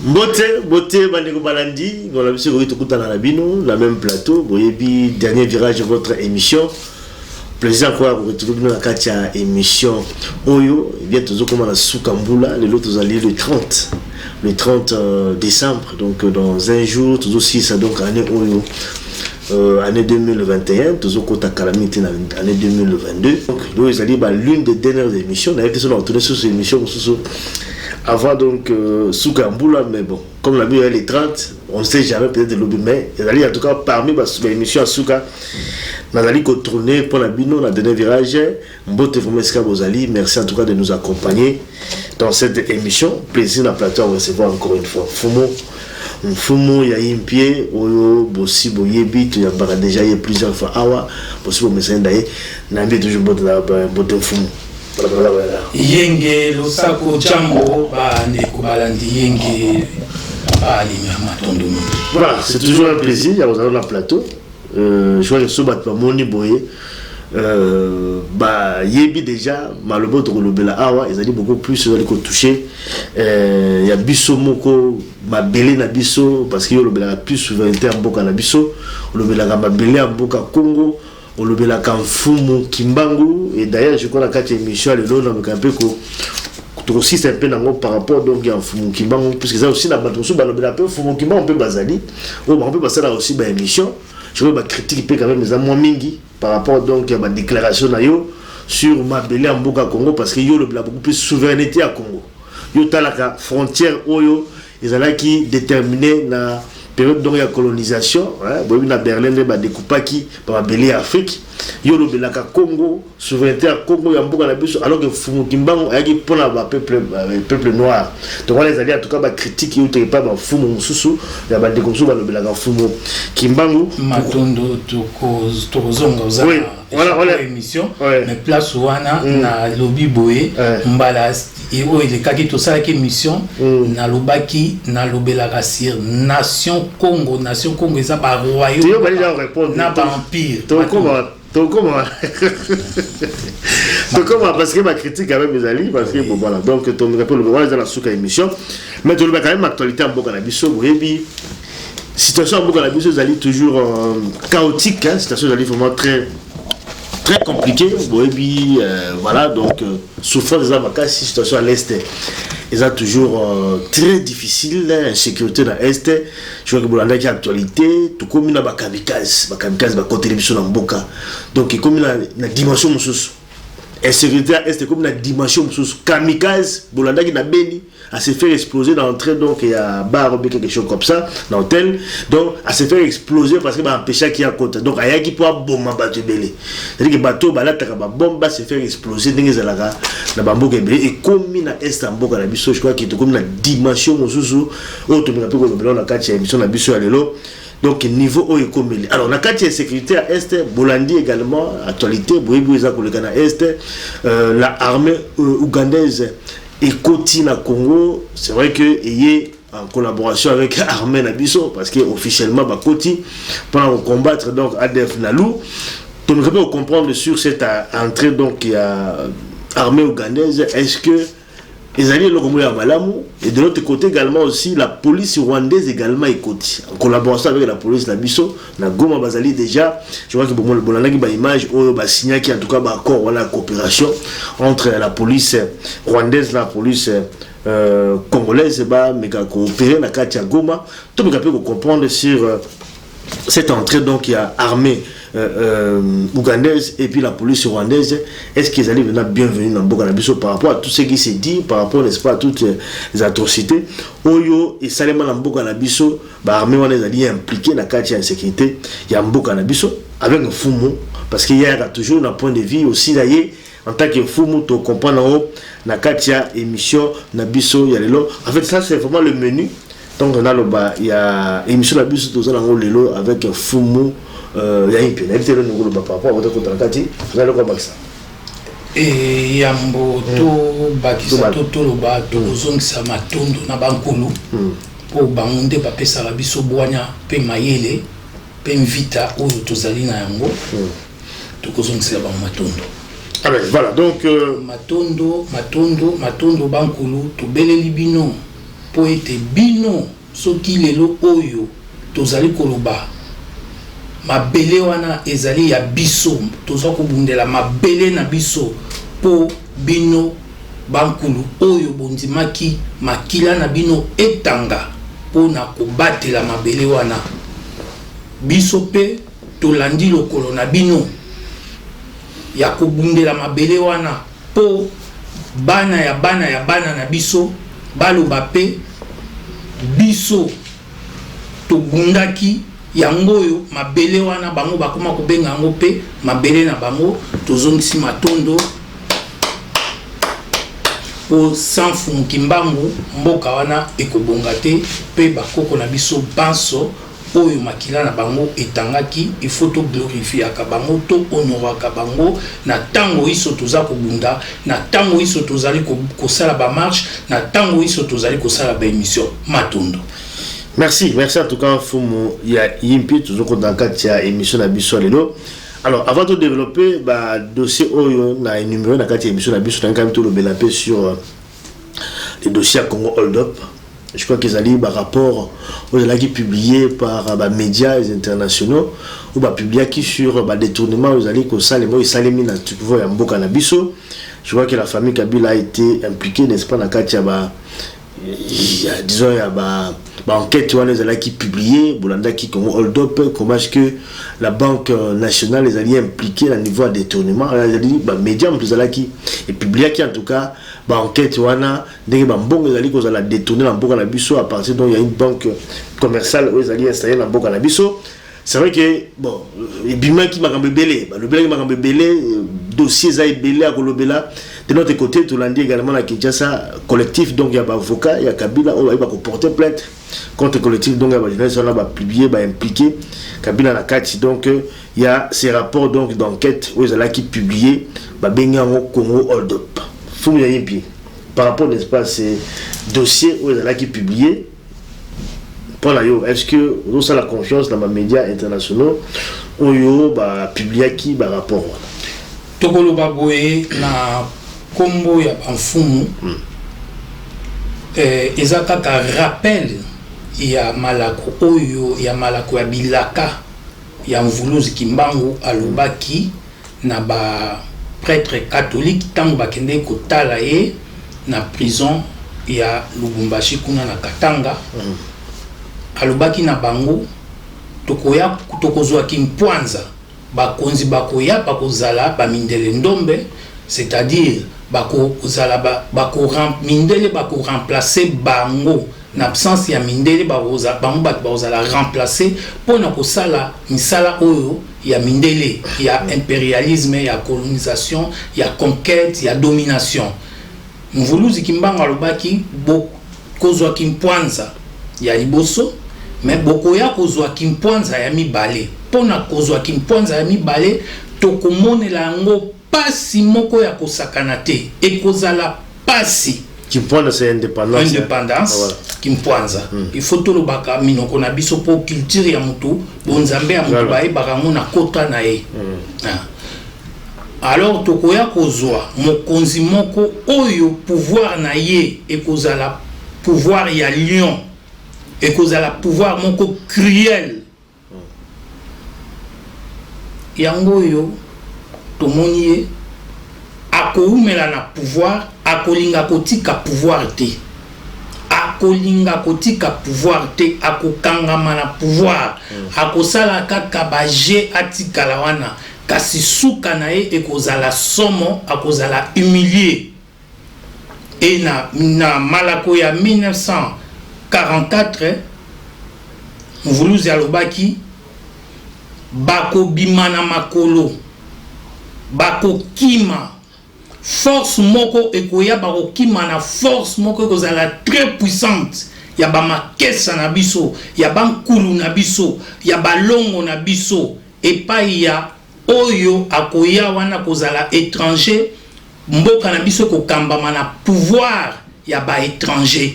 Beauté, Bandeko Balandi, on a vu que la même plateau, boyebi dernier virage de votre émission. Plaisir encore de retrouver dans la Katia émission Oyo, et bien toujours comme on a Soukambula, les autres alliés le 30 décembre, donc dans un jour, toujours aussi ça donc année Oyo. Année 2021, toujours côté calamité année 2022. Donc, ils allaient l'une des dernières émissions. On a été sur cette émission avant donc Soukambula, mais bon, comme la vie elle est 30, on ne sait jamais peut-être de lobby, mais ils allaient en tout cas parmi les émissions à Souka. Nous allons tourner pour la bino, la dernière virage. Mbote Vomeska Bozali, merci en tout cas de nous accompagner dans cette émission. Plaisir à plateau à recevoir encore une fois. Fumo ya impie oyo bosi boyebi tu ya bara déjà il y a plusieurs fois awa bosi bo mesenda ye na mbi toujours bote la bote fumo yenge losako jambo ba ne kubalandi yenge ba alima matondo. Voilà, c'est toujours un plaisir à vous avoir dans le plateau. Je vois que ce bat pas moni boye bah yebi déjà malobo to lobela awa ils a dit beaucoup plus ils ko toucher il y a biso moko mabele na biso parce que lobela plus souveraineté en boka na biso lobela ka mabele en boka Congo lobela ka mfumu kimbangu et d'ailleurs je connais quatre émissions le long na mkampe ko aussi c'est un peu nango par rapport donc à mfumu kimbangu puisque ça aussi na bato so ba lobela peu mfumu kimbangu on peut bazali on peut passer là aussi ba émission je veux critique quand même les amours mingi par rapport donc à ma déclaration sur ma belé en Boka Congo parce que yo le beaucoup plus souveraineté à Congo yo talaka frontière oyo ils allaient qui déterminer la période donc la colonisation bon na Berlin ba découpaki par ma belé Afrique yo le belaka Congo souveraineté à Congo ya Boka na biso alors que Fumu Kimbangu ayaki pour la peuple noir donc on les allait en tout cas ba critique yo te pas ba Fumu mususu ya ba déconsu ba le belaka Fumu Kimbangu matondo tokozonga za voilà émission mais place wana na lobby boye mbala et il kaki to ça émission na lobaki na lobelaka sur nation Congo ça ba royaume na ba empire comment parce que ma critique avec mes alliés parce que bon voilà donc ton rappel le voilà dans la souka émission mais tu le quand même actualité en Boka na biso boyebi situation en Boka na biso zali toujours chaotique situation zali vraiment très compliqué boyebi voilà donc souffrance des avacas situation à l'est ils ont toujours très difficile insécurité dans l'est je vois que bolanda qui actualité tout comme na bakamikaze ba contribution dans Boka donc comme na dimension mususu insécurité à est comme la dimension mususu kamikaze bolanda qui na beni à se faire exploser dans l'entrée donc il y a bar ou quelque chose comme ça dans l'hôtel donc à se faire exploser parce que bah empêcher qui à côté donc il y a qui pour bomber bateau belé c'est-à-dire que bateau bah là t'as ba bombe se faire exploser dans les alaga na bamboka belé et comme na est en boka na biso je crois qu'il est comme la dimension mususu autre mais peu comme on a quatre émission na biso alelo donc niveau oyo komeli alors na kati sécurité à est bolandi également actualité boyebi za koleka na est la armée ougandaise et côté na Congo c'est vrai que est en collaboration avec l'armée nabiso parce que officiellement ba côté pour combattre donc ADF Nalou donc on peut comprendre sur cette entrée donc il y a armée ougandaise est-ce que les alliés le à Malamu et de l'autre côté également aussi la police rwandaise également écoute en collaboration avec la police nabiso na Goma bazali déjà je vois que bon bolanda ba image ou ba signa qui en tout cas ba accord voilà coopération entre la police rwandaise la police congolaise ba mais coopérer na Katia Goma tout le monde peut comprendre sur cette entrée donc il y a armée ougandaise et puis la police rwandaise est-ce qu'ils allaient venir bienvenue dans Boka na biso par rapport à tout ce qui s'est dit par rapport n'est-ce pas à toutes les atrocités oyo et salema na Boka na biso ba armée wana allait impliqué na Katia insécurité il y a Boka na biso avec un fumu parce qu'il y a toujours un point de vue aussi d'ailleurs en tant que fumu to comprendre na Katia émission na biso ya lelo en fait ça c'est vraiment le menu donc on a le bas il y a émission na biso to za ngo lelo avec un fumu il y a une pénalité le nouveau par rapport à votre contrat vous allez voir ça et yambo to bakisa to lo ba to zongisa matondo na bankulu pour bangonde ba pesa la biso bwanya pe mayele pe mvita o to zali na yango to kozongisa ba matondo alors voilà donc matondo bankulu to beleli bino po ete bino soki lelo oyo tozali koloba mabele wana ezali ya biso toza kobundela mabele na biso po bino bankulu oyo bondimaki makila na bino etanga po na kobatela mabele wana biso pe tolandi lokolo na bino ya kobundela mabele wana po bana na biso baloba pe biso tobundaki yango oyo mabele wana bango bakoma kobenga yango pe mabele na bango tozongisi matondo po sanfumuki mbangu mboka wana ekobonga te pe bakoko na biso banso oyo makila na bango etangaki il faut to glorifier ka bango to honoraka bango na tango iso toza kobunda na tango iso tozali kosala ba marche na tango iso tozali kosala ba émission matondo. Merci en tout cas Fumu ya yimpi toujours dans katia émission na biso lelo. Alors avant de développer ba dossier oyo na numéro na katia émission na biso na quand même tout le belapé sur les dossiers à Congo Hold Up. Je crois qu'ils allaient par rapport aux qui publiés par les médias internationaux ou publiés qui sur détournement aux alliés qu'au Salemo et Salemi na tukuvo ya mboka na biso. Je crois que la famille Kabila a été impliquée, n'est-ce pas, dans katia disons il y a enquête qui publié Bolanda qui comme hold up comment est-ce que la banque nationale les alliés impliqués à niveau de détournement les médias qui et publié qui en tout cas enquête wana ndenge bon les alliés qu'on a détourné dans boka na biso à partir dont il y a une banque commerciale où les alliés installés dans boka na biso. C'est vrai que bon et bima qui m'a belé le belé m'a belé dossier za belé à kolobela de notre côté tout lundi également la Kinshasa collectif donc il y a ba avocat il y a Kabila on va porter plainte contre collectif donc il y a on va publier va impliquer Kabila na kati donc il y a ces rapports donc d'enquête où ils qui publié ba benga au Congo Hold Up fou ya yimpi par rapport n'est-ce pas ces dossiers où ils qui publié. Est-ce que vous avez la confiance dans les médias internationaux où vous avez publié qui par rapport Tokolo Baboé na Combo ya Banfumu ezaka rappel ya malako oyo ya malako ya bilaka ya mvuluzi Kimbangu alobaki na ba prêtre catholique tango bakende kotala ye na prison ya Lubumbashi kuna na Katanga. Alobaki na bango tokoya tokozwa kimpwanza bakonzi bakoya bakozala ba mindele ndombe c'est-à-dire bakozala mindele bako remplacer bango na absence ya mindele bakoza bango bakozala remplacer pona kosala misala oyo ya mindele ya impérialisme ya colonisation ya conquête ya domination. Mvuluzi Kimbangu alobaki kozwa kimpwanza ya liboso mais bokoya kozwa kimpwanza ya mibale pona kozwa kimpwanza ya mibale tokomonela yango pasi moko ya kosakana te ekozala pasi kimpwanza c'est indépendance voilà. Kimpwanza il faut tolobaka minoko na biso po culture ya mutu bonzambe ya mutu bae barango na kota na ye alors tokoya kozwa mokonzi moko oyo pouvoir na ye ekozala pouvoir ya lion et cause à la pouvoir moko cruel yango yo tomoniye akoumela na pouvoir akolinga kotika pouvoir te akokangama na pouvoir akosala kaka baje atikala wana kasi suka na ye ekozala somo akozala humilié et na malako ya 1944 mvuluzi alobaki bako bimana makolo bako kima force moko ekoya bako kima na force moko ekozala très puissante ya ba makesa na biso ya bankulu na biso ya balongo na biso epai ya oyo akoya wana kozala étranger mboka na biso kokambama na pouvoir ya ba étranger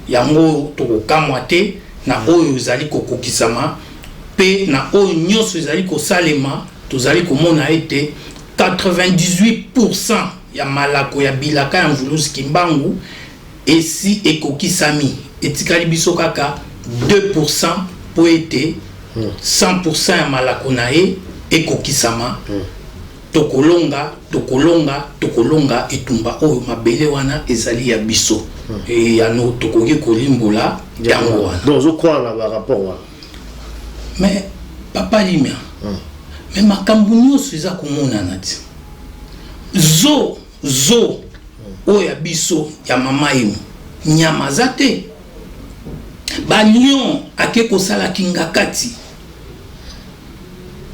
yango tokokamwa te na oyo ezali kokokisama pe na oyo nyonso ezali kosalema tozali komona ete 98% ya malako ya bilaka ya mvuluzi Kimbangu esi ekokisami etikali biso kaka 2% po ete 100% ya malako na ye ekokisama. Tokolonga etumba oyo mabele wana ezali ya biso. Et yano tokoki kolimbola yango wana. Donc je crois na ba rapport wana. Mais papa Limia. Mais makambo nyonso eza komonana ti. Zo oyo ya biso ya mama imo nyama za te. Ba lion ake kosala kingakati.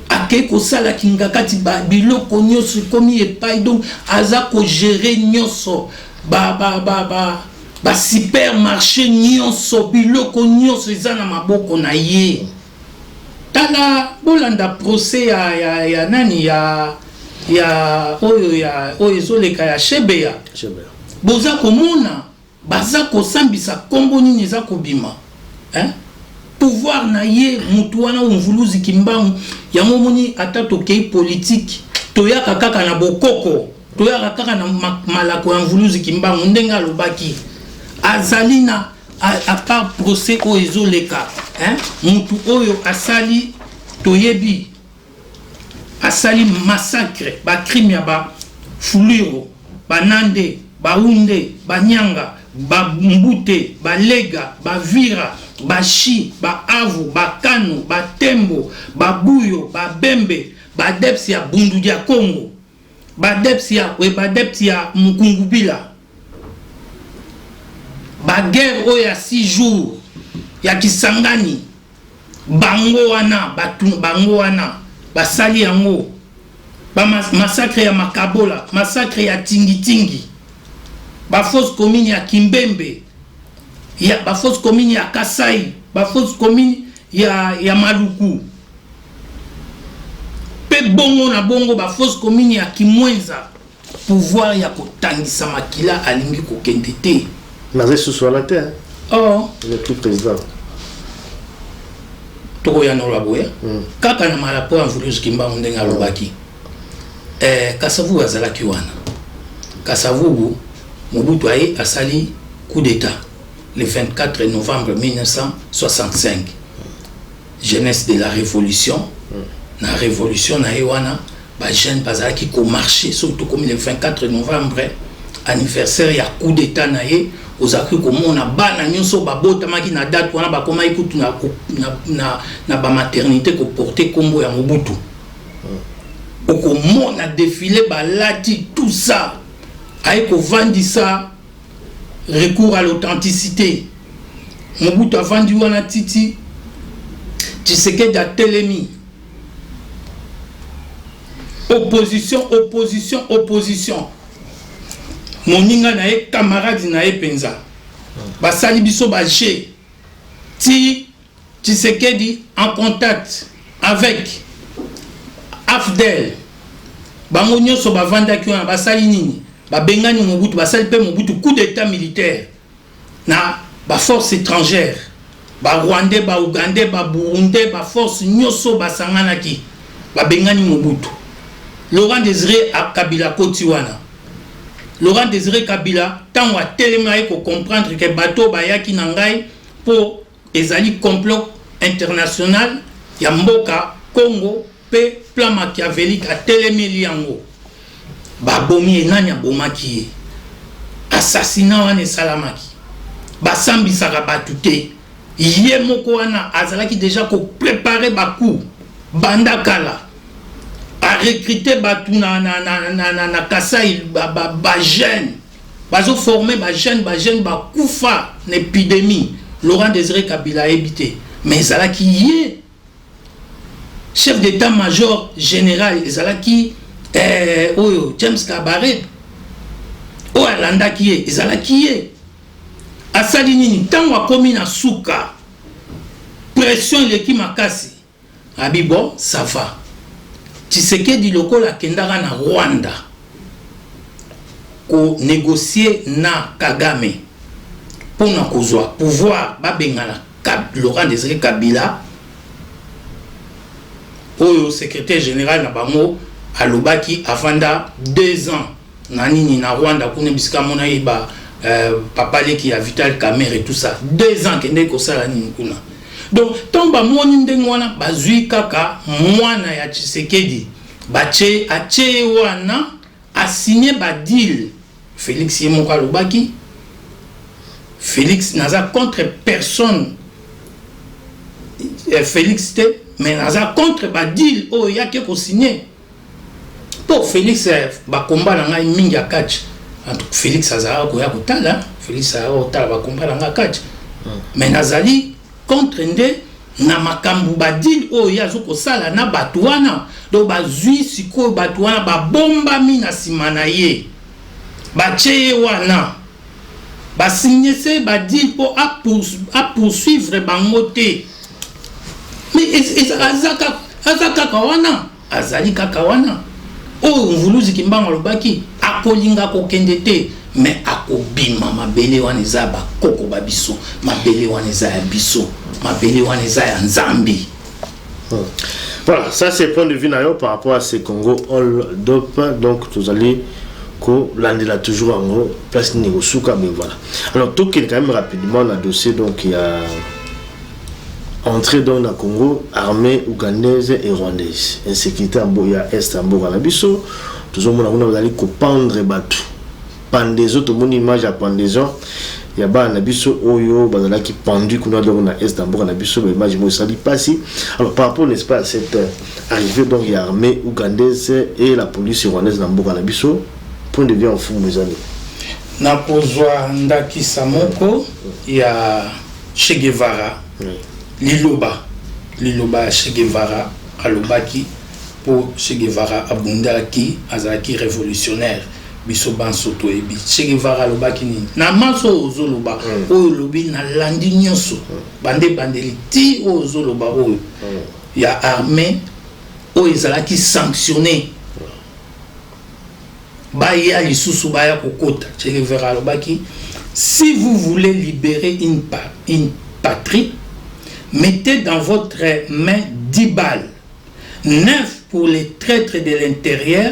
Ake kosala kingakati ba biloko nyonso komi epai, donc aza ko gérer nyonso ba supermarché nyonso biloko nyonso eza na maboko na ye. Tala bolanda procès ya nani ya oyo ezoleka ya Shebeya. Boza komona baza kosambisa kombo nini eza kobima. Pouvoir na ye mutu wana umvuluzi kimbangu yango moni ata tokei politique toyaka kaka na bokoko, toyaka kaka na malako ya mvuluzi kimbangu ndenga lobaki azali na à part procès o ezoleka mutu oyo asali toyebi asali massacre ba crime ya ba fuliro ba nande ba unde ba nyanga ba mbute ba lega ba vira ba chi ba avu ba kano ba tembo ba buyo ba bembe ba depsi ya bundu ya Congo ba depsi ya mukungubila ba guerre oya 6 jours ya Kisangani bango wana basali yango ba massacre ya Makabola, massacre ya Tingi ba fausse commune ya Kimbembe, ya ba fausse commune ya Kasai, ba fausse commune ya Maluku, pe bongo na bongo ba fausse commune ya Kimwenza. Pouvoir ya kotangisa makila alingi kokende te na resu sur la terre. Oh le tout président toko ya no laboya kaka na malapo ya mvuluzi kimbangu ndenga lobaki Kasavubu azalaki wana. Kasavubu Mobutu aye asali coup d'état le 24 novembre 1965. Jeunesse de la révolution. La révolution na wana ba jeune bazalaki ko marcher surtout comme le 24 novembre anniversaire ya coup d'état na ye ozaki komona bana nyonso babotamaki na date wana bakoma ikutu na ba maternité ko porter kombo ya Mobutu. Okomona défilé balati tout ça aiko vandisa recours à l'authenticité. Mobutu a vendu wana titi Tshisekedi a telemi. Opposition. Moninga na ye camarade na ye penza. Basali biso ba G. Tshisekedi en contact avec Afdel. Bango nyonso bavandaki wana basali nini? Babengani Mobutu, basali pe Mobutu coup d'état militaire. Na ba force étrangère. Ba Rwandais, ba Ougandais, ba Burundais, ba force nyonso basanganaki. Babengani Mobutu. Laurent Désiré Kabila Kotiwana. Laurent Désiré Kabila, tant wa telemaï ko comprendre que bateau bayaki nangai pour ezali complot international ya mboka Congo pe plan machiavélique a telemeli yango. Babomi enanya bomaki. Assassinat wane salamaki. Basambisaka batute. Yé moko wana azalaki déjà ko préparer bakou bandakala. A recruter batu na Kasai ba jeune bazo former ba jeune ba kufa une épidémie. Laurent Désiré Kabila habité mais ezalaki yé chef d'état-major général ezalaki oyo James Kabarebe o alandaki ye ezalaki ye asali nini tango akomi na suka pression leki makasi abi bon ça va. Tshisekedi lokola kendaka na Rwanda ko négocier na Kagame pour na kozwa pouvoir babengana Laurent Désiré Kabila oyo secrétaire général na bango alobaki afanda 2 ans na nini na Rwanda kuna bisika mona iba papa qui a Vital Kamerhe et tout ça 2 ans kende ko sala ni kuna donc tomba moni ndenge wana bazui kaka mwana ya Tshisekedi bache ache wana a signé ba deal Félix Yemoka Lobaki Félix naza contre personne Félix te mais naza contre ba deal oh yake ko signé pour Félix ba combat na ngai mingi ya catch entre Félix azara ko ya kotala Félix azara kotala ba combat na ngai catch mais nazali contre nde na makambu ba deal oh yazo ko sala na batuana do ba zui siko batuana ba bomba mina simana ye ba cheye wana ba signer se ba deal pour à poursuivre bangote mais azaka kawana azali kakawana oh mvuluzi kimbanga Lobaki akolinga ko kendete mais akobima mabele wana eza ba koko babiso mabele wana eza ya biso mabele wana eza ya nzambi. Voilà, ça c'est le point de vue par rapport à ces Congo all dope donc tous allez que l'andela toujours en gros place Négosouka mais voilà. Alors tout qui est quand même rapidement dans le dossier donc il y a entrée dans le Congo, armée ougandaise et rwandaise. Insécurité en Boya Est en Boga Nabiso. Tout le monde a dit que pendre Batu. Pendaison, tout le monde image à pendaison. Il y a pas Nabiso Oyo, Bazala qui pendu qu'on a dans l'Est en Boga Nabiso, mais image moi ça dit pas si. Alors par rapport n'est-ce pas à cette arrivée donc il y a armée ougandaise et la police rwandaise dans Boga Nabiso. Point de vue en fou mes amis. Napozwa Ndaki Samoko, il y a Che Guevara. Liloba Che Guevara alobaki pour Che Guevara abundaki azaki révolutionnaire biso bansoto ebi Che Guevara alobaki ni na maso ozoloba o lobi na landi nyonso bandeli ti ozoloba o ya armée o ezalaki sanctionné ba ya lisusu ba ya kokota Che Guevara alobaki si vous voulez libérer une patrie mettez dans votre main 10 balles, 9 pour les traîtres de l'intérieur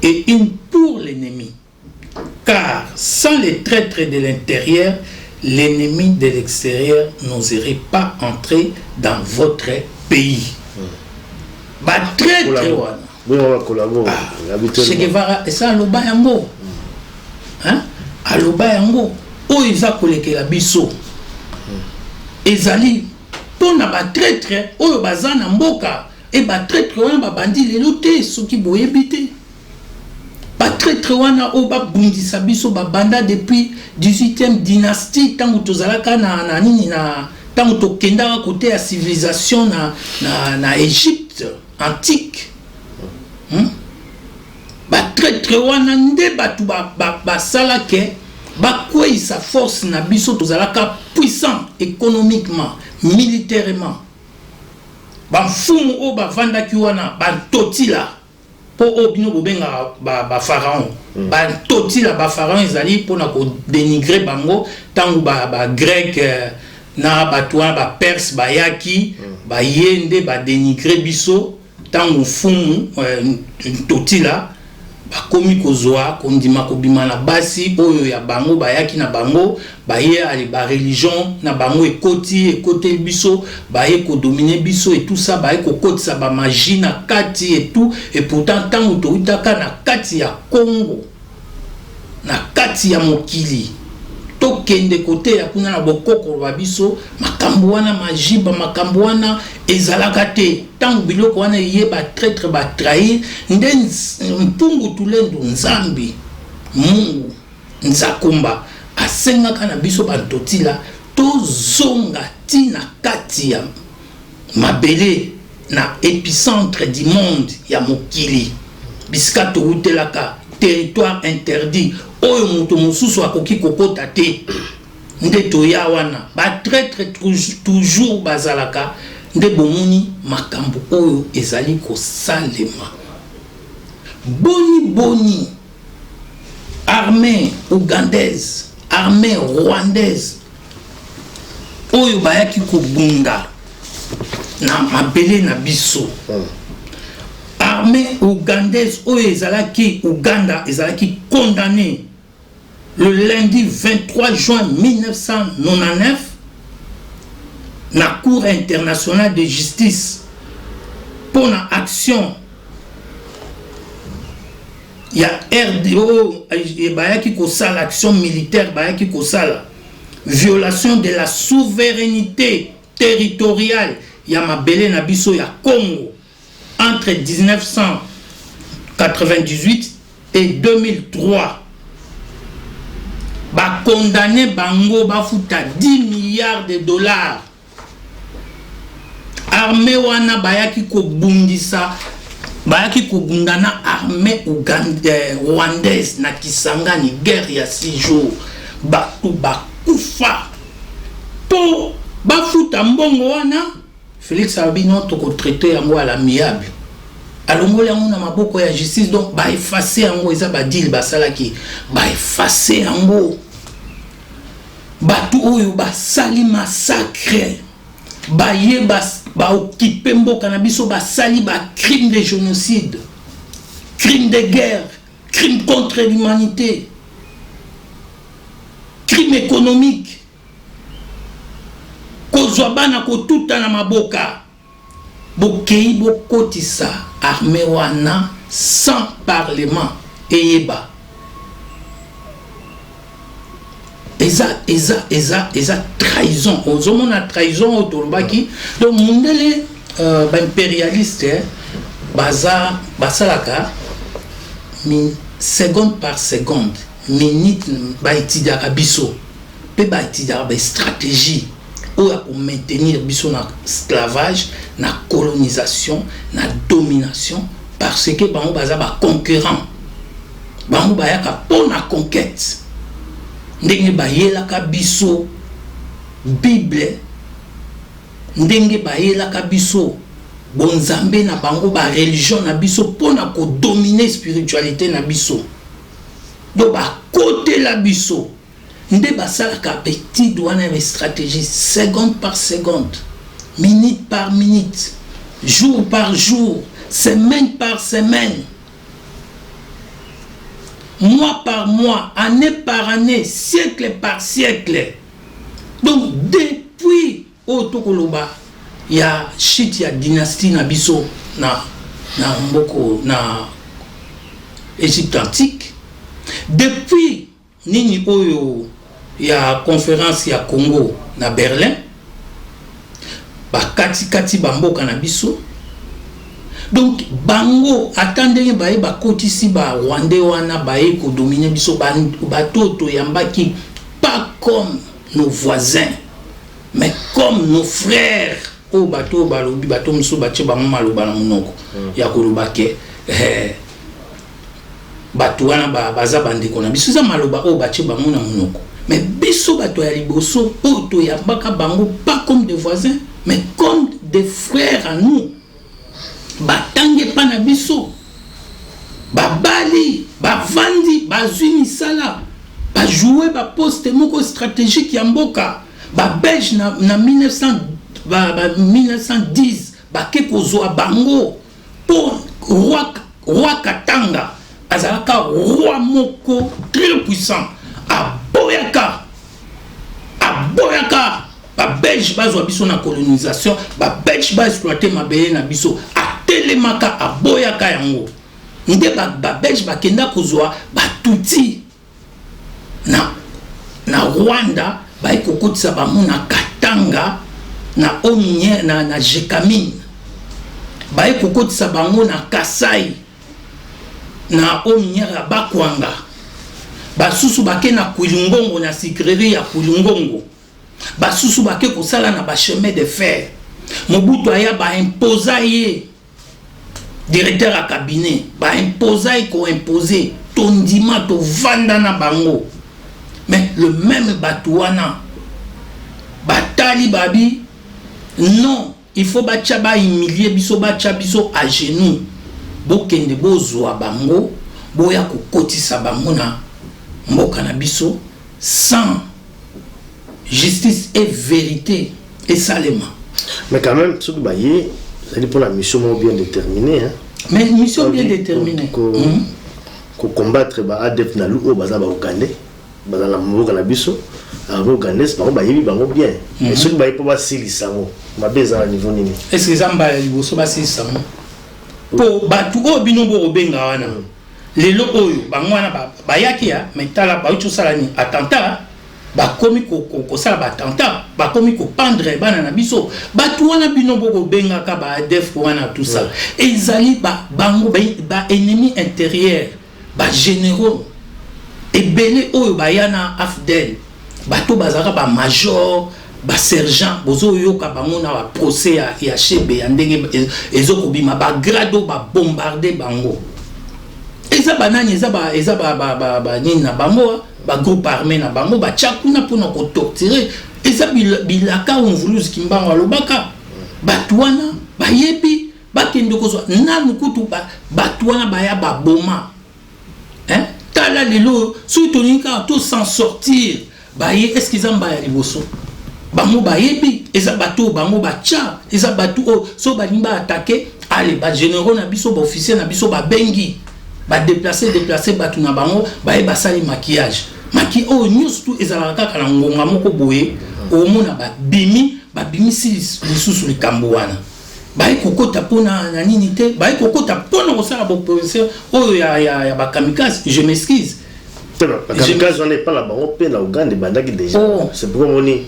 et 1 pour l'ennemi. Car sans les traîtres de l'intérieur, l'ennemi de l'extérieur n'oserait pas entrer dans votre pays. Ba traître wana. Che Guevara, et ça aloba yango. Hein? Aloba yango. O iza kolekela biso. Ezali na ba traître oyo bazana mboka et ba traître wana ba bandi lelo te soki boyebi te ba traître wana o ba bundisa biso ba banda depuis 18e dynastie tango tozalaka na nini na tango tokenda côté ya civilisation na Égypte antique ba traître wana nde batu ba sala ke ba kwei sa force na biso tozalaka puissant économiquement militairement bafumu o bavandaki wana bantotila po obino bobenga ba pharaon bantotila ba pharaon ezali pona ko dénigrer bango tangu ba grec na batwa ba perse bayaki ba yende ba dénigrer biso tangu fumu ntotila bakomi kozwa kondima kobima na basi oyo ya bango bayaki na bango baye ali ba religion na bango ekoti biso baye ko dominer biso et tout ça baye ko kotisa ba magie na kati et tout et pourtant tango to utaka na kati ya Congo na kati ya mokili tokende kote ya kuna na bokoko ba biso makambo wana magie ba makambo wana ezalaka te tango biloko wana yeba traître ba trahir nde mpungu tulendo nzambi Mungu nzakumba asengaka na biso bantotila tozonga tina kati ya mabele na épicentre du monde ya mokili bisika toutelaka territoire interdit oyo moto mosusu akoki kokota te nde toya wana ba traître toujours bazalaka nde bomoni makambo oyo ezali kosalema boni armée ougandaise armée rwandaise oyo bayaki kobunga na mabele na biso armée ougandaise oyo ezalaki Uganda ezalaki condamné le lundi 23 juin 1999 la Cour internationale de justice pour l'action. Il y a RDO, qui cause l'action militaire, qui cause la violation de la souveraineté territoriale. Il y a Mabele Nabiso, il y a Congo entre 1998 et 2003. Ba condamné Bango ba futa 10 milliards de dollars. Armée wana bayaki ko bundisa bayaki ko bundana armée rwandaise na Kisangani guerre ya 6 jours. Batu bakufa po ba futa mbongo wana Félix Abino to ko traiter yango à l'amiable. Alongoli yango na maboko ya justice donc ba effacer yango eza ba deal basalaki ba effacer yango. Batu oyo basali massacre baye ba occupé mboka na biso basali ba crime de génocide, crime de guerre, crime contre l'humanité, crime économique. Kozwa bana kotuta na maboka bokei bokotisa armée wana sans parlement eyeba. Eza trahison. On a trahison au Tolbaki. Donc, Mundele, impérialiste, basalaka, seconde par seconde, minute, baitidara biso, pe baitidara stratégie, pour maintenir biso na esclavage, na colonisation, na domination, parce que bango baza ba concurrent, bango bayaka pour la conquête. Ndenge bayelaka biso Bible, ndenge bayelaka biso bonzambe na bango ba religion na biso pona ko dominer spiritualité na biso. Do ba côté la biso nde basalaka petit douane avec stratégie seconde par seconde, minute par minute, jour par jour, semaine par semaine, mois par mois, année par année, siècle par siècle. Donc depuis Otokoloba, il y a shit, il y a dynastie na biso na mboko na Égypte antique. Depuis nini oyo il y a conférence ya Congo na Berlin. Ba kati bamboka na biso. Donc bango attendez baye ba kotisi ba Rwandais wana baye ko dominer biso batoto yambaki pas comme nos voisins mais comme nos frères. O bato balobi bato muso bache ba maloba na munoko ya koloba ke bato wana baza bandeko na biso za maloba o bache ba mona munoko mais biso bato ya liboso o to yambaka bango pas comme des voisins mais comme des frères à nous. Batange pana biso babali bavandi bazwi misala bajouer ba poste moko stratégique ya mboka ba belge na 1910 bake kozwa bango pour roi Katanga azalaka roi moko très puissant aboyaka ba belge bazwa biso na colonisation ba belge ba exploiter mabele na biso telemaka aboyaka yango nde ba belge bakenda kozwa batuti na Rwanda ba ekokotisa bamuna Katanga na Omie na Jekamine ba ekokotisa bango na Kasai na Omie ya Bakwanga basusu bake na Kwilungongo na Sikrerie ya Kwilungongo basusu bake kosala na ba chemin de fer Mobutu aya ba imposa ye directeur à cabinet ba imposer ko imposer tondima to vanda na bango mais le même batouana batali babi non il faut bacha ba humilier biso bacha biso à genoux bokende bozwa bango boya ko kotisa bango na mboka na biso sans justice et vérité et salement. Mais quand même ce que baye c'est pour la mission bien déterminée. Hein? Mais une mission bien déterminée. Pour combattre ADF Nalu au Bazaba Ougandais. dans la mboka na biso avant Ugandais bango ba yebi bango bien et ceux qui ba yebi pas silisa ngo mabeza à niveau nini est-ce que zamba liboso ba silisa ngo po batu o binombo obenga wana lelo oyo bango wana ba yaki ya metala ba utu sala ni attentat ba komi ko sala ba attentat ba komi ko pendre bana na biso batu wana binombo obenga ka ba def wana tout ça ezali ba bango ba ennemi intérieur ba généraux ebele oyo bayana afdel bato bazaka ba major ba sergent bozo yoka bango na ba procès ya chebe ya ndenge ezokobima ba grado ba bombarder bango eza banani eza ba nini na bango ba groupe armé na bango ba tchakuna pona ko torturer eza bilaka on voulu kimbango alobaka batwana bayebi bakende kozwa nanu kutu batwana baya ba boma hein tala lelo surtout nika to s'en sortir baye est-ce qu'ils en baya liboso bango bayebi eza bato bango bacha eza bato so balimba attaquer allez ba généraux na biso ba officier na biso ba bengi ba déplacer bato na bango baye basali maquillage oh news tout ezala kaka na ngonga moko boye omona ba bimi si lisusu likambo wana baye kokota pona na nini te baye kokota pona kosala ba opération oyo ya ba kamikaze je m'excuse la kamikaze on n'est pas là-bas on peine la Ouganda bandaki déjà c'est pourquoi on est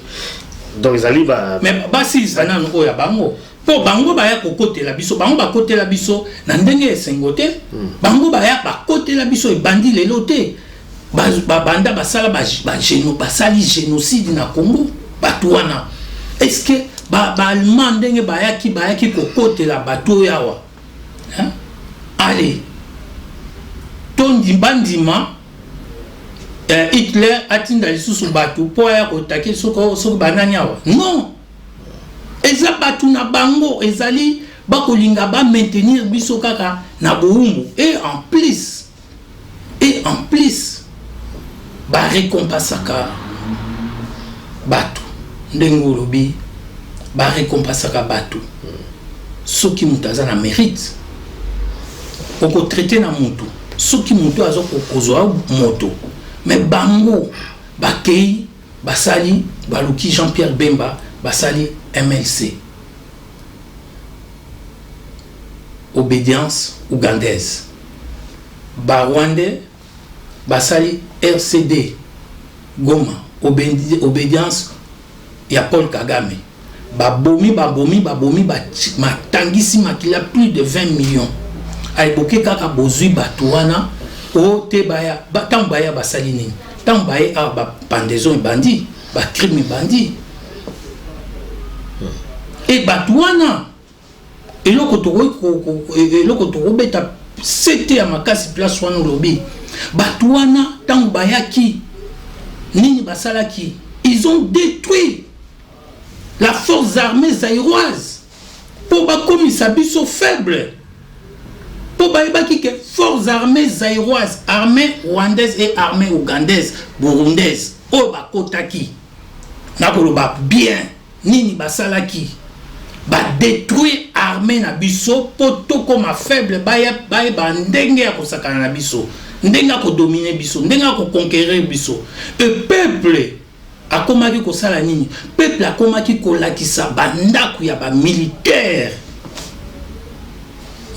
donc ils allaient mais basi sana no ya bango po bango baya kokotela biso bango bakotela biso na ndenge esengote bango baya bakotela biso ebandi lelo te banda basala basali génocide na Congo batu wana est-ce que allemand ndenge bayaki kokotela bato yawa hein allez tondi bandima Hitler atinda lisusu batu po ya kotake soko banani awa non eza batu na bango ezali bakolinga ba maintenir biso kaka na boumu et en plus ba récompensaka batu ndengo lobi ba récompensaka batu soki mutu aza na mérite oko traiter na mutu soki mutu azo kokozwa moto mais bango bakei basali baluki Jean-Pierre Bemba basali MLC obédience ougandaise ba Rwandais basali RCD Goma obédience ya Paul Kagame babomi matangisi makila plus de 20 millions aiboke kaka bozui batuana o te baya batambaya basali nini tambaye ba pendaison bandi ba crime bandi et batuana eloko to beta c'était à makasi place wana lobby batuana tambaya ki nini basalaki ils ont détruit la force armée zaïroise pour bakomisa biso faible pour baibaki que forces armées zaïroises, armées rwandaises et armées ougandaises, burundaises, o bakotaki, nakoloba bien, nini basalaki, ba détruire armée na biso, poto comme faible, ba ndenge ya kosakana na biso, ndenge ya dominer biso, ndenge ya conquérir biso, et peuple a komaki kosala nini, peuple a komaki kolakisa bandaku ya ba militaire,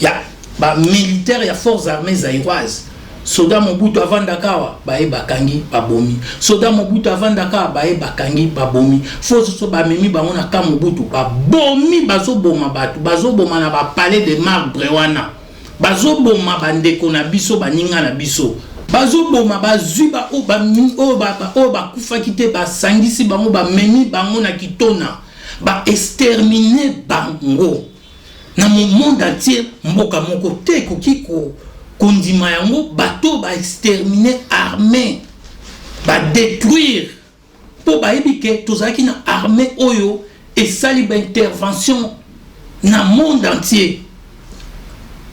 ya ba militaire ya forces armées zaïroises soda Mobutu avant Dakawa bae bakangi babomi soda Mobutu avant Dakawa bae bakangi babomi force so ba memi bango na ka Mobutu babomi bazoboma batu bazoboma na ba palais de marbre wana bazoboma bandeko na biso baninga na biso bazoboma bazui ba o ba kufa kite ba sangisi bango ba memi bango na kitona ba exterminer bango na monde entier mboka moko te kokiko kondima yango bato ba exterminer armée ba détruire po ba ebike tozaki na armée oyo esali ba intervention na monde entier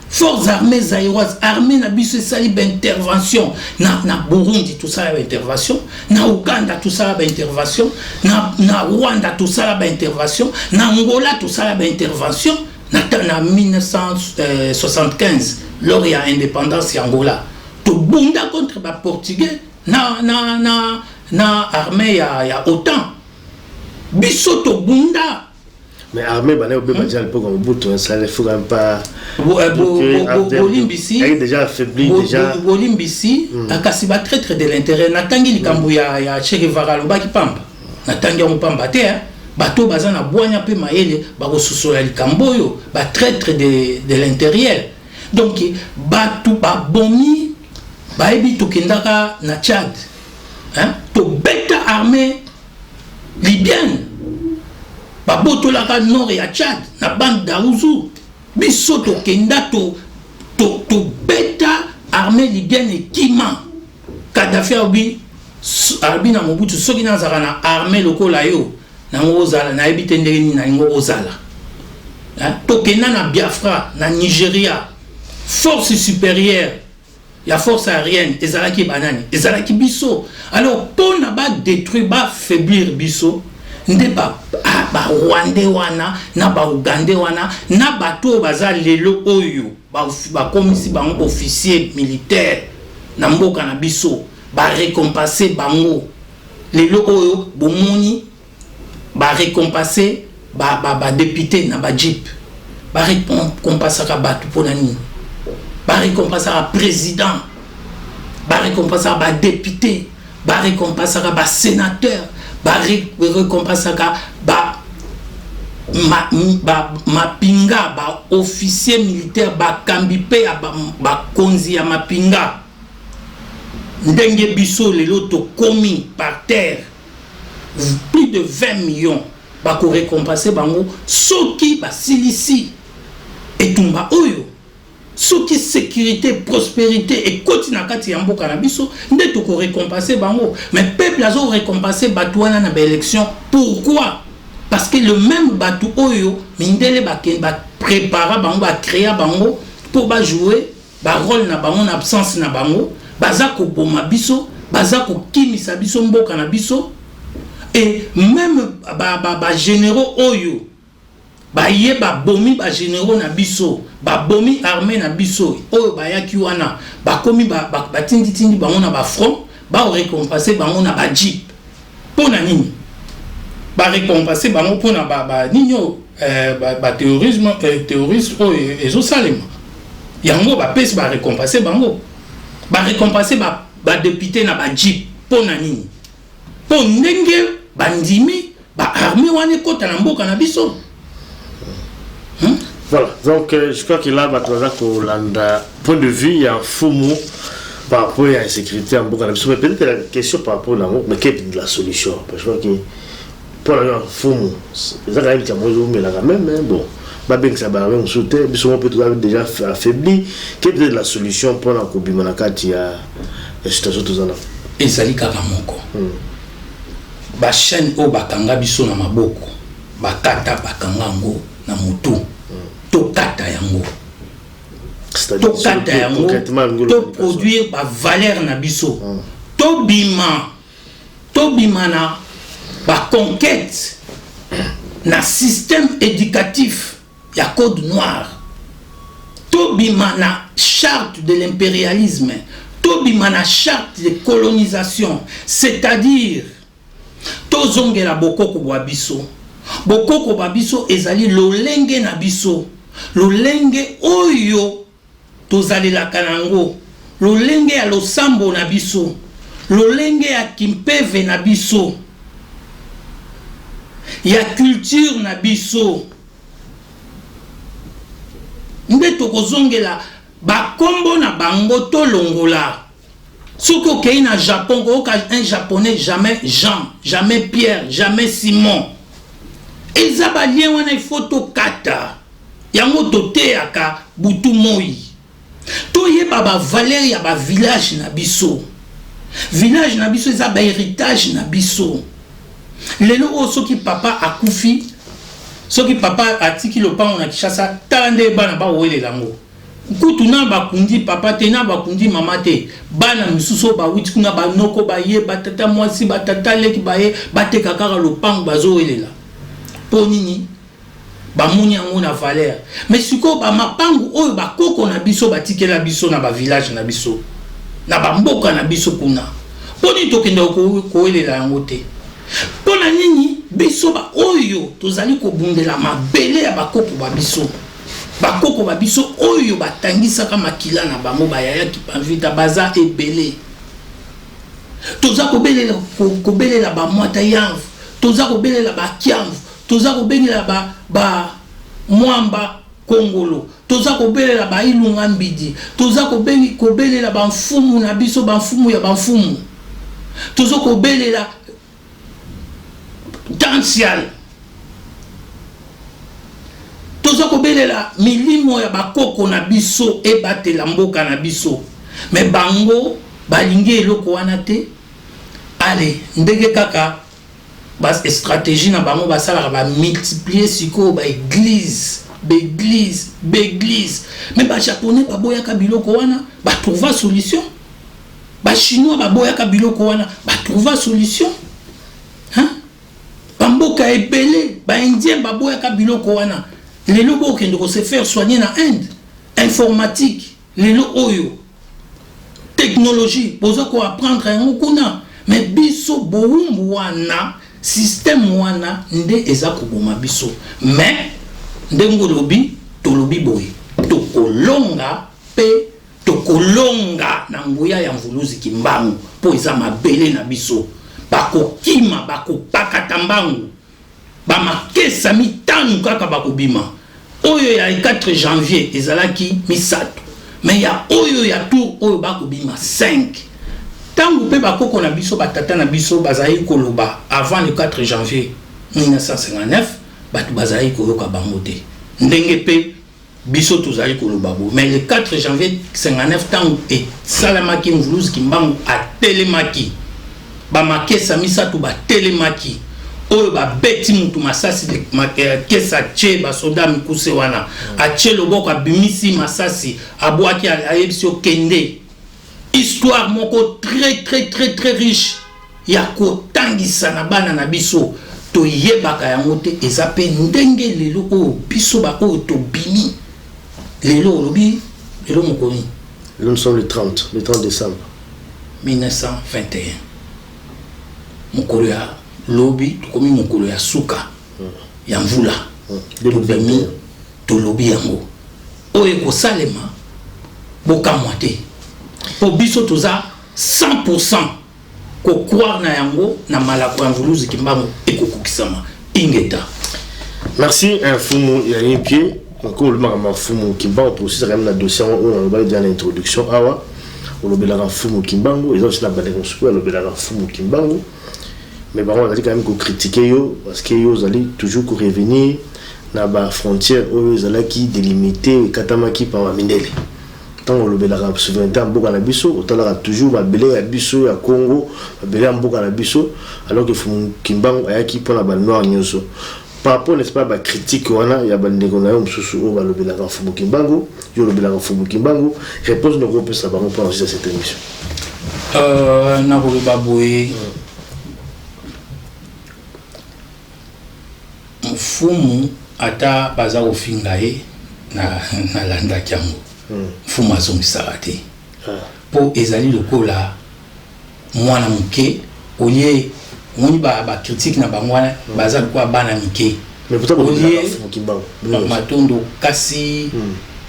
forces armées zaïroises armée na biso esali ba intervention na Burundi tout ça ba intervention na Uganda tout ça ba intervention na Rwanda tout ça ba intervention na Angola tout ça ba intervention en 1975, lors de l'indépendance Angola, tout le monde contre les Portugais, na armée ya OTAN. Biso to bunda. Mais armée bané obé badja le pour Mobutu ça ne faut quand même pas Bolimbisi est déjà affaibli déjà Bolimbisi akasi ba traître de l'intérêt natangi likambo ya Che Guevara lo baki pamba natangi on pamba te bato bazana boanya pe maele ba ko susola likambo yo ba traître de l'intérieur donc batu ba bomi ba ebi to kendaka na Tchad to beta armée libyenne baboto la nord et à Tchad na bande d'Aouzou biso to kenda to beta armée libyenne et Kima Kadhafi albi na Mobutu soki na zaka na armée lokola yo na ngozala na ebitendeli ni na ngozala to kenda na Biafra na Nigeria force supérieure la force aérienne ezalaki banani ezalaki biso alors pour na ba détruire ba faiblir biso nde ba Rwandais wana na ba Ougandais wana na bato baza lelo oyo ba komisi bango officier militaire na mboka na biso ba récompenser bango lelo oyo bomoni ba récompenser ba député na ba jeep ba récompenser ka bato pona nini ba récompenser ka président ba récompenser ba député ba récompenser ba sénateur ba récompenser ba mapinga ba officier militaire ba kambipe ba konzi ya mapinga ndenge biso lelo to komi par terre plus de 20 millions ba ko récompenser bango soki ba silisi etumba oyo soki sécurité prospérité et continue kati ya mboka na biso nde to ko récompenser bango mais peuple azo récompenser batouana na ba élection pourquoi parce que le même batou oyo mindele ba préparer bango ba créer bango pour ba jouer ba rôle na bango na absence na bango baza ko boma biso baza ko kimisa biso mboka na biso et même ba généraux oyo ba yeba bomi ba généraux na biso ba bomi armée na biso oyo ba yaki wana ba komi ba tindi bango na ba front ba récompenser bango na ba jeep pona nini ba récompenser bango pona ba ninyo ba terrorisme oyo ezo salema yango ba pesi ba récompenser bango ba récompenser ba député na ba jeep pona nini po ndenge bandimi ba armée wana kota na mboka na biso. Voilà, donc je crois que là, point de vue, il y a un faux mot par rapport à la sécurité en Bourg. Mais peut-être la question par rapport à l'amour, mais quelle est la solution? Je crois que pour un faux mot, c'est quand même qu'il y a mais là quand même, bon, pas bien que ça va on sauter, mais souvent peut être déjà affaibli. Quelle est la solution pour la Kobi Manakati à la situation de Zana? Et ça dit Karamoko. Ba chaîne au bakanga biso na maboko, bakata bakangango na mutu. Tokata yango to produire ba valeur na biso to bima na ba conquête na système éducatif ya code noir to bima na charte de l'impérialisme to bima na charte de colonisation c'est-à-dire to zongela bokoko bwa biso bokoko ba biso ezali lolenge na biso lolenge oyo tozalela kanango lolenge ya losambo na biso lolenge ya kimpeve na biso ya culture na biso nde tokozongela bakombo na bango tolongola soki okei na Japon koyoka un japonais jamais Jean jamais Pierre jamais Simon eza balien wana ifo tokata yango toteyaka butu moi toyeba ba valeur ya ba village na biso eza ba héritage na biso lelo o soki papa akufi soki papa atiki lopango na Kishasa tala nde bana ba welela ngo kutu na bakundi papa te na bakundi mama te bana misuso ba witi kuna ba noko ba ye batata mwasi batata leki ba ye bateka kaka lopango bazo welela ponini ba muni yango na valeur mais siko ba mapangu oyo ba koko na biso batikela biso na ba village na biso na ba mboka na biso kuna poni tokende kowelela yango te pona nini biso ba oyo tozali kobundela mabele ya bakoko ba biso bakoko ba biso oyo batangisaka makila na bango bayayaki pamvita baza ebele toza kobelela ba mwata yanvu toza kobelela ba kiamvu toza kobelela ba mwamba kongolo toza kobelela ba ilunga mbidi toza kobelela ba mfumu na biso ba mfumu ya ba mfumu toza kobelela dansial toza kobelela milimo ya bakoko na biso ebatela mboka na biso me bango balingi eloko wana te ale ndenge kaka bas stratégie na bango basalaka ba multiplier siko ba église mais ba japonais baboyaka biloko wana ba trouva solution ba chinois baboyaka biloko wana ba trouva solution hein bamboka ebele ba indien baboyaka biloko wana lelo bokende ko se faire soigner na Inde informatique lelo oyo technologie boza ko apprendre yango kuna mais biso boumbu wana système wana nde eza koboma biso mais ndengo lobi tolobi boye tokolonga pe tokolonga na nguya ya mvuluzi kimbangu po eza mabele na biso bakokima bakopakata mbangu bamakesa mitanu kaka bakobima oyo ya 4 janvier ezalaki misato mais ya oyo ya tour oyo bakobima 5 tangu pe bakoko na biso batata na biso bazali koloba avant le 4 janvier 1959 batu bazali koyoka bango te ndenge pe biso tozali koloba bo mais le 4 janvier 59 tangu esalamaki mvuluzi kimbangu atelemaki bamakesa misato batelemaki oyo babeti mutu masasi kesa che basoda mikuse wana ache loboko abimisi masasi abwaki ayebisi okende histoire moko très riche ya kotangisa na bana na biso toyebaka yango te eza pe ndenge lelo oyo biso baoyo tobimi lelo olobi lelo mokoni nous sommes le 30 décembre 1921 mokolo ya lobi tokomi mokolo ya suka ya mvula tobimi tolobi yango oyo ekosalema bokamwa te po biso toza 100% kokroire na yango na malako ya mvuluzi kimbangu ekokokisama ingeta. Merci Fumu ya yimpied encore le mama Fumu kimbangu pour aussi quand même la dossier on va dire l'introduction awa on le belanga Fumu kimbangu ils ont aussi la balade sur le belanga Fumu kimbangu mais bon on a dit quand même qu'on critiquer yo parce que yo allez toujours revenir na ba frontière aux allez qui délimiter katamaki par Mindele. Tant on le belanga souveraineté en Boka na biso autant là toujours ba belé à biso ya Congo ba belé en Boka na biso alors que Fumu kimbangu ayaki pour la balle noire nyoso par rapport n'est-ce pas ba critique wana ya ba ndeko na yo msusu o ba le belanga Fumu kimbangu yo le belanga Fumu kimbangu réponse de groupe ça va on peut enregistrer cette émission na ko ba boye Fumu ata baza ofinga ye na landa kyango Fumu azomisaka te po ezali lokola mwana muke olie moni ba critique na bango wana baza kwa bana mike mais pourtant olie Fumu kimbangu matondo kasi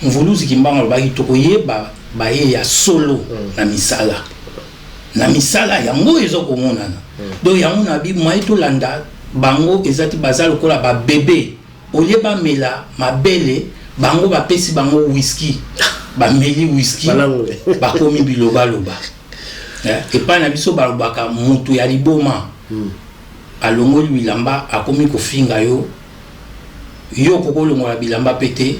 mvuluzi kimbangu alobaki tokoyeba baye ya solo na misala yango ezokomonana donc yango na bi mwa etolanda bango ezati baza lokola ba bébé olie ba mela mabele bango ba pesi bango whisky ba meli whisky ba komi biloba loba et pas na biso balobaka mutu ya liboma alongoli bilamba akomi kofinga yo kokolongola bilamba pete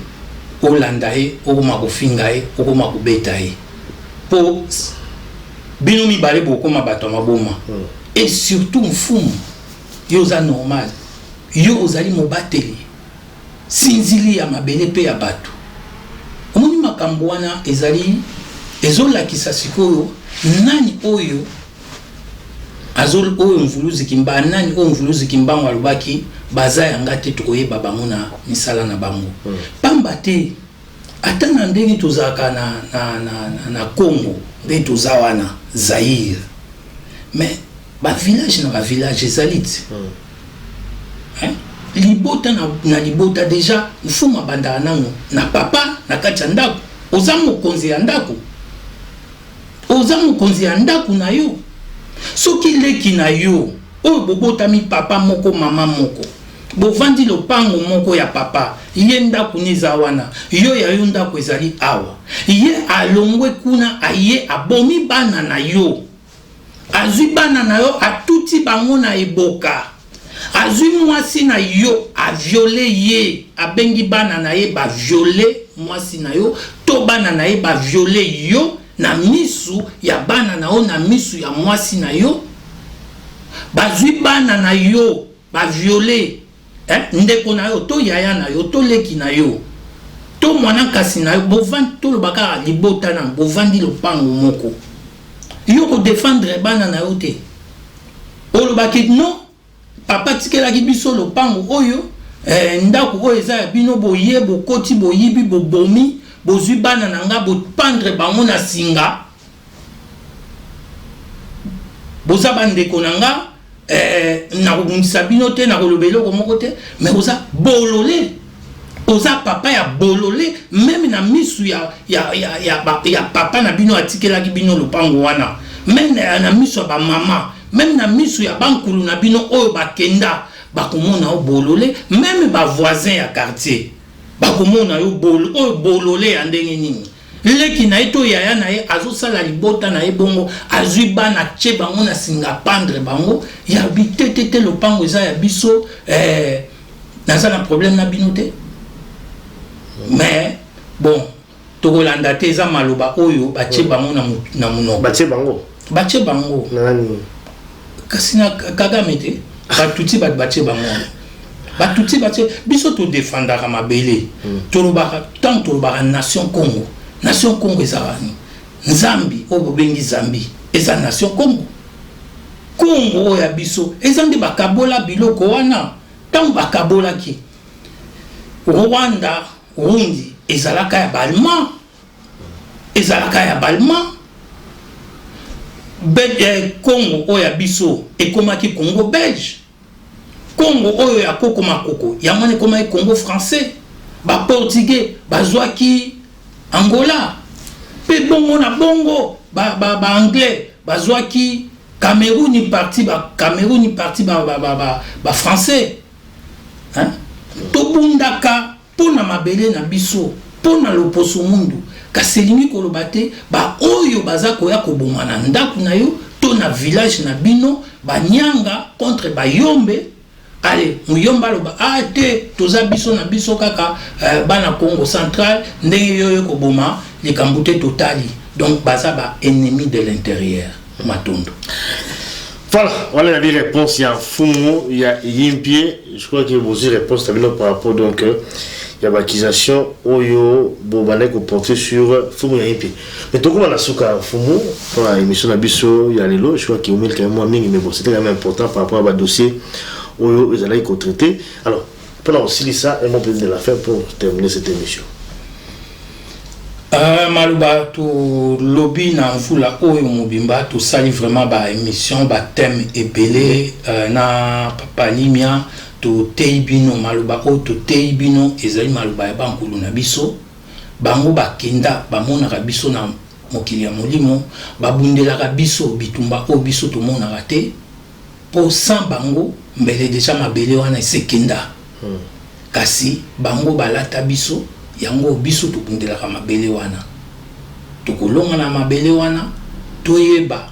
olanda ye okoma kofinga ye okoma kobeta ye po bino mibale bokoma bato maboma et surtout mfumu yo za normal yo ozali mobateli sinzili ya mabele pe ya bato omoni makambo wana ezali ezolakisa sikoyo nani oyo oyo mvuluzi kimba nani oyo mvuluzi kimbango alobaki baza yanga te tokoyeba bango na misala na bango pamba te ata na ndenge tozalaka na Congo nde toza wana Zaire mais village na village ezalite libota na libota déjà mfuma banda nango na papa na kati ya ndako oza mokonzi ya ndako na yo soki leki na yo oyo bobotami papa moko mama moko bovandi lopango moko ya papa ye ndako neza wana yo ya yo ndako ezali awa ye alongwe kuna aye abomi bana na yo azwi bana na yo atuti bango na eboka azwi mwasi na yo aviole ye abengi bana na ye baviole mwasi na yo to bana na ye baviole yo na misu ya bana na yo na misu ya mwasi na yo bazwi bana na yo baviole ndeko na yo to yaya na yo to leki na yo to mwana kasi na yo bovandi to lobaka libota na bovandi lopango moko yo ko défendre bana na yo te olobaki non papa tikelaki biso lopango oyo ndako oyo eza ya bino boye bokoti boyibi bobomi bozwi bana na nga bopandre bango na singa boza bandeko na nga nakobungisa bino te nakolobela eloko moko te mais oza bolole oza papa ya bolole même na misu ya papa na bino atikelaki bino lopango wana même na misu ya bamama même na misu ya bankulu na bino oyo bakenda bakomona yo bolole même bavoisin ya quartier bakomona yo bolole ya ndenge nini leki na ye to yaya na ye azosala libota na ye bongo azwi bana tye bango na singa pendre bango ya bitete lopango eza ya biso naza na problème na bino te mais bon tokolanda te eza maloba oyo batye bango na monoko batye bango kasi na Kagame te batuti batye bango batuti batye biso to défendaka mabele tolobaka tant tolobaka nation Congo ezalani nzambi oyo bobengi zambi eza nation Congo oyo ya biso eza nde bakabola biloko wana ntango bakabolaki Rwanda Rundi ezalaka ya balma Congo oyo ya biso ekomaki Congo belge Congo oyo ya koko makoko yango ekomaki Congo français baportugais bazwaki Angola pe bongo na bongo ba anglais bazwaki Cameroun parti ba français hein to bundaka pona mabele na biso pona loposo mundu kaselingi kolobate ba oyo bazako ya koboma na ndako na yo to na village na bino banyanga contre bayombe. Allez, muyomba loba ate toza biso na biso kaka bana Congo central ndenge yoyo koboma likambute totali donc baza ba ennemi de l'intérieur matondo. Voilà la réponse. Il y a Fumo, il y a Yimpier. Je crois que vous avez réponse par rapport donc il y a l'accusation Oyo Bobanek au portrait sur Fumo et Yimpier. Mais donc on a souka Fumo pour la émission Nabiso il y a les lots. Je crois qu'il y a quand même moins mais bon c'était quand même important par rapport à dossier Oyo ils allaient traiter. Alors pendant aussi ça et mon plaisir de la fin pour terminer cette émission. Maluba to lobby na mfula oyo mobimba to sali vraiment ba émission ba thème ebele na papa limia to teibino maluba o to teibino ezali maluba ya bankulu na biso bango bakenda bamona biso na mokili ya molimo babundela biso bitumba o biso to mona rate po sans bango mbele deja mabele wana esekenda kasi bango balata biso yango biso tobundelaka mabele wana tokolonga na mabele wana toyeba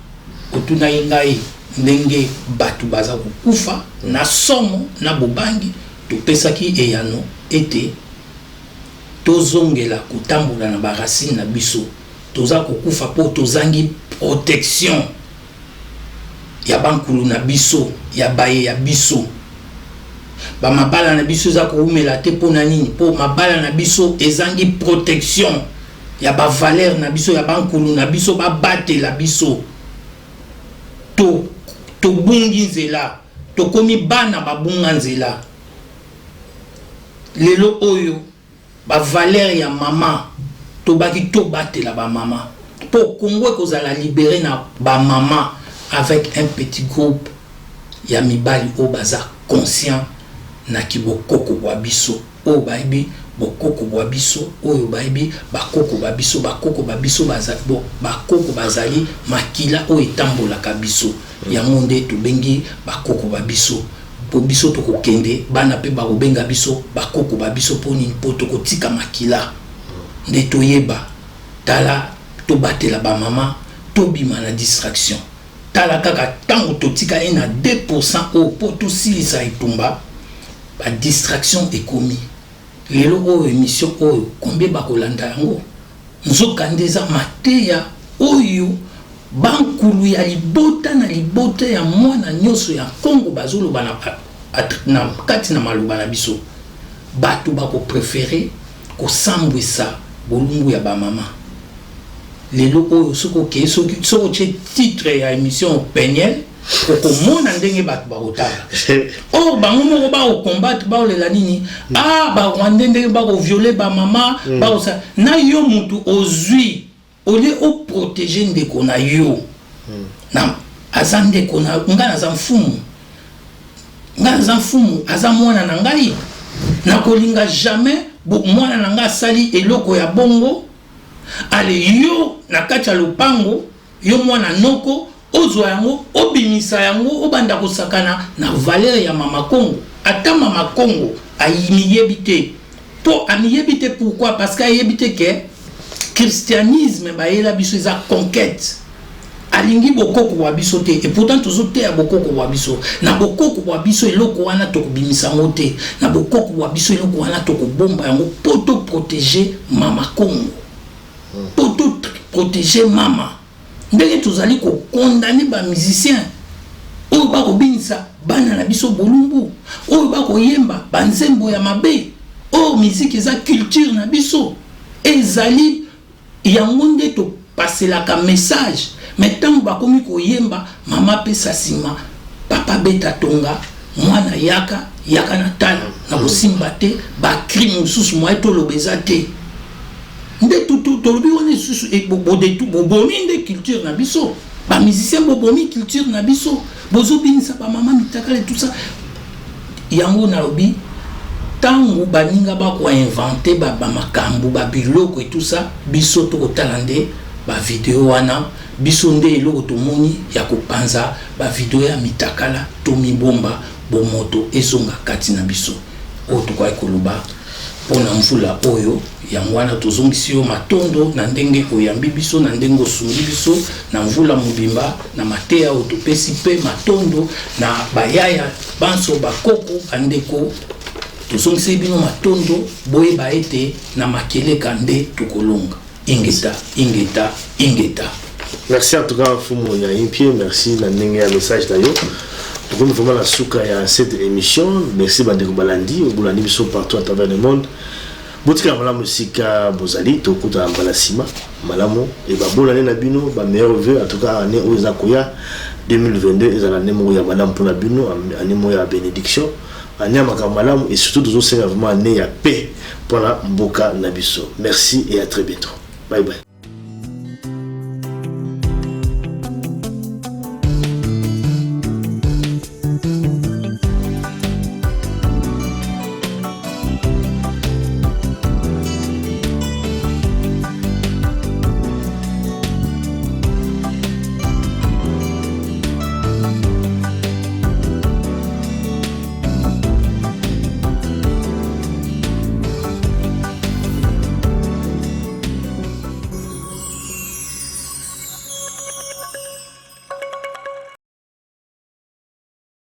otuna ngai ndenge batu baza kokufa na somo na bobangi topesaki eyano ete tozongela kotambola na baracine na biso toza kokufa po tozangi protection ya bankulu na biso ya baye ya biso ba mabala na biso za ko umela te pona nini po mabala na biso ezangi protection ya ba valeur na biso ya bankulu na biso ba bate la biso to bungi nzela to komi bana babunga nzela lelo oyo ba valeur ya mama to baki to bate la ba mama po Congo kozala libéré na ba mama avec un petit groupe ya mibali o baza conscient na kibokoko bwa biso o baibi bokoko bwa biso oyo baibi bakoko babiso bazali bakoko bazali makila o etambola ka biso ya monde to bengi bakoko babiso po biso to kokende bana pe ba obenga biso bakoko babiso poni poto kotika makila nde toyeba tala to batela ba mama to bima na distraction tala kaka tango totika ena 2% o poto silisa itumba ba distraction ekomi lelo o émission oyo combien bakolanda yango nzoka ndeza mateya oyo bankulu ya libota na libota ya mwana nyonso ya Kongo bazoloba na kati na maloba na biso bato bako préférer ko sambwisa bolungu ya ba mama lelo oyo soko ke soko titre ya émission Peniel okomona ndenge bato bakotala or bango moko bakokombattre baolela nini barwande ndenge bakovioler bamama bakosa na yo mutu ozwi olie oprotege ndeko na yo na aza ndeko na nga naza mfumu aza mwana na ngai nakolinga jamais mwana na nga asali eloko ya bongo ale yo na kati ya lopango yo mwana noko ozwa yango obimisa yango obanda kosakana na valeur ya mama Kongo ata mama Kongo ayimiyebite po amiyebite pourquoi parce que ayebite que christianisme baela biso eza conquête alingi bokoko wa biso te et pourtant tozote ya bokoko wa biso na bokoko wa biso eloko wana tokobimisa ngote na bokoko wa biso eloko wana tokobomba yango poto protéger mama Kongo poto protéger mama ndenge tozali ko condamner ba musiciens oyo bakobinisa bana na biso bolumbu oyo bakoyemba banzembo ya mabe oyo musique eza culture na biso ezali yango nde to paselaka message mais tango bakomi koyemba mama pesa sima papa beta tonga mwana yaka na tala na kosimba te ba crime mususu mwa etolobeza te nde tout tolobi wana susu e bobomi nde culture na biso ba musicien bobomi culture na biso bozobinisa ba mama mitakala tout ça yango na lobi tango baninga bako inventer ba makambu ba biloko et tout ça biso to kotala nde ba video wana biso nde eloko tomoni ya kopanza ba video ya mitakala to mibomba bomoto ezonga kati na biso o to kwa koloba pona mfula oyo yangwana tozongisi yo matondo na ndenge oyambi biso na ndenge osungi biso na mvula mobimba na mateya otopesi pe matondo na bayaya banso bakoko andeko tozongisi bino matondo boyeba ete na makeleka nde tokolonga ingeta. Merci en tout cas Fumu ya impie, merci na ndenge ya message na yo. Comme vraiment la souka ya cette émission, merci Bandeko Balandi, Bolandi biso partout à travers le monde. Botika malamu musika bozali tokuta mbalasima malamu et ba bonne année na bino, ba meilleurs vœux en tout cas année ozakoya 2022 ezala année mo ya malamu pour na bino, année mo ya bénédiction, année makamalam et surtout toujours c'est vraiment année ya paix pour la mboka na biso. Merci et à très bientôt. Bye bye.